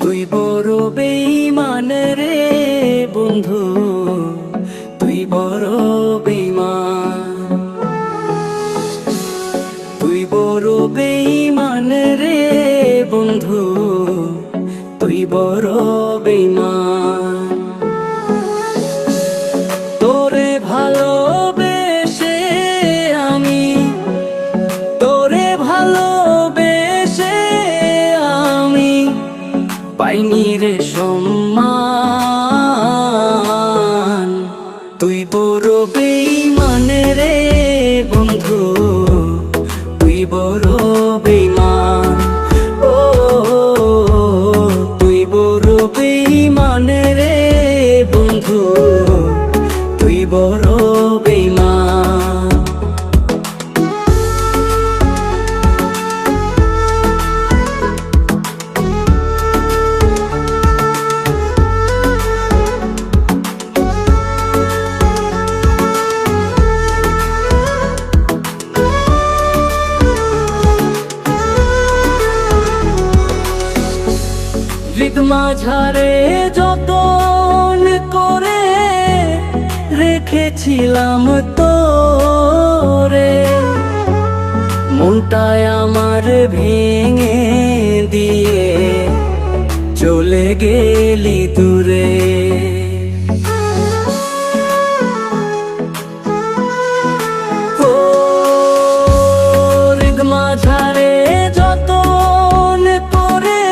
তুই বড় বেঈমান রে বন্ধু, তুই বড় বেঈমান। তুই বড় বেঈমান রে বন্ধু, তুই বড় বেঈমান। তোরে ভালোবেসে আমি, তোরে ভালোবেসে আমি পাইনি রে সম্মান। তুই বড় বেঈমান রে বন্ধু, তুই বড় বেঈমান। ও তুই বড় বেঈমান রে বন্ধু, তুই বড় বেঈমান। হৃদ মাঝারে যতন করে রেখেছিলাম তোরে, মনটায় আমার ভেঙে দিয়ে চলে গেলি দূরে। ও হৃদ মাঝারে যতন করে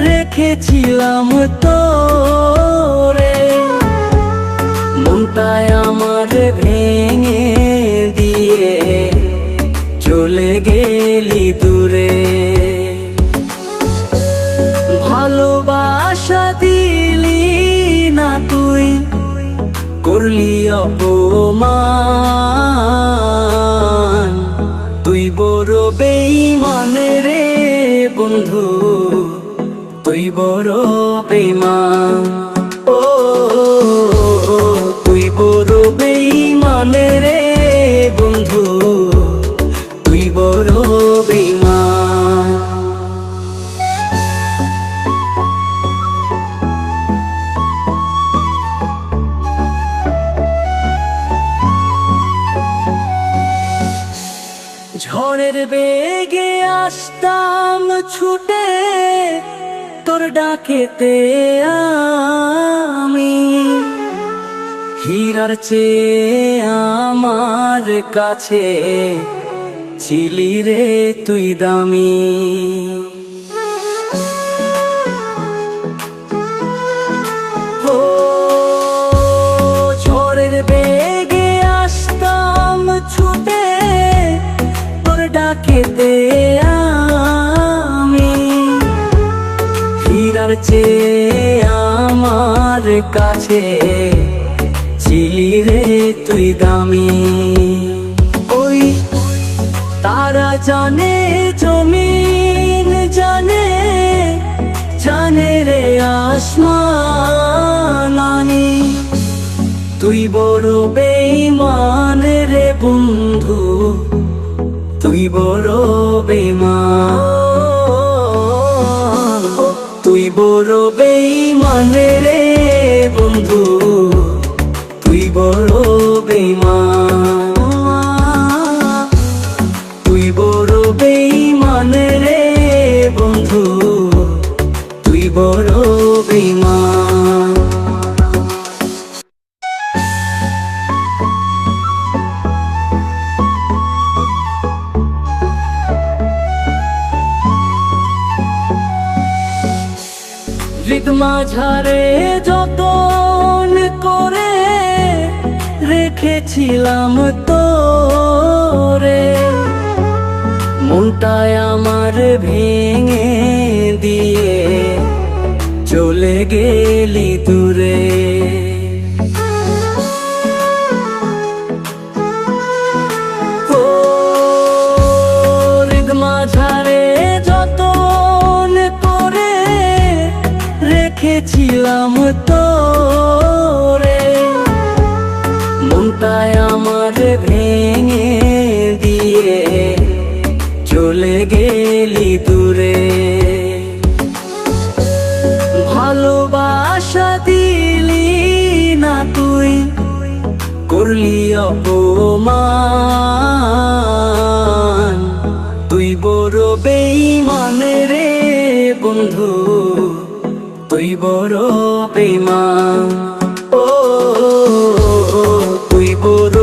রেখেছিলাম তোরে, মনটায় আমার ভেঙে দিয়ে চলে গেলি দূরে। ভালোবাসা দিলি না তুই, করলি অপমান। তুই বড় বেঈমান রে বন্ধু, তুই বড় বেঈমান। ও তুই বড় বেঈমান রে বন্ধু, তুই বড় বেঈমান। ঝড়ের বেগে আসতাম ছুটে তোর ডাকেতে আমি, হীরার চেয়ে আমার কাছে ছিলি রে তুই দামি। ও ঝড়ের বেগে আসতাম ছুটে তোর ডাকেতে আমি, হীরার চেয়ে আমার কাছে ছিলি রে তুই দামি। ওই তারা জানে জমিন জানে, জানে রে আসমানি, তুই বড় বেঈমান রে বন্ধু, তুই বড় বেঈমান। তুই বড় বেঈমান রে বন্ধু, তুই বড় বেঈমান। তুই বড় বেঈমান রে বন্ধু, তুই বড় বেঈমান। হৃদ মাঝারে যতন করে রেখেছিলাম তোরে, মনটায় আমার ভেঙে দিয়ে চলে গেলি দূরে। ও হৃদ মাঝারে যতন করে রেখেছিলাম তোরে, মনটায় আমার ভেঙে দিয়ে চলে গেলি দূরে। করলি অপমান। তুই বড় বেঈমান রে বন্ধু, তুই বড় বেঈমান। ও তুই বড়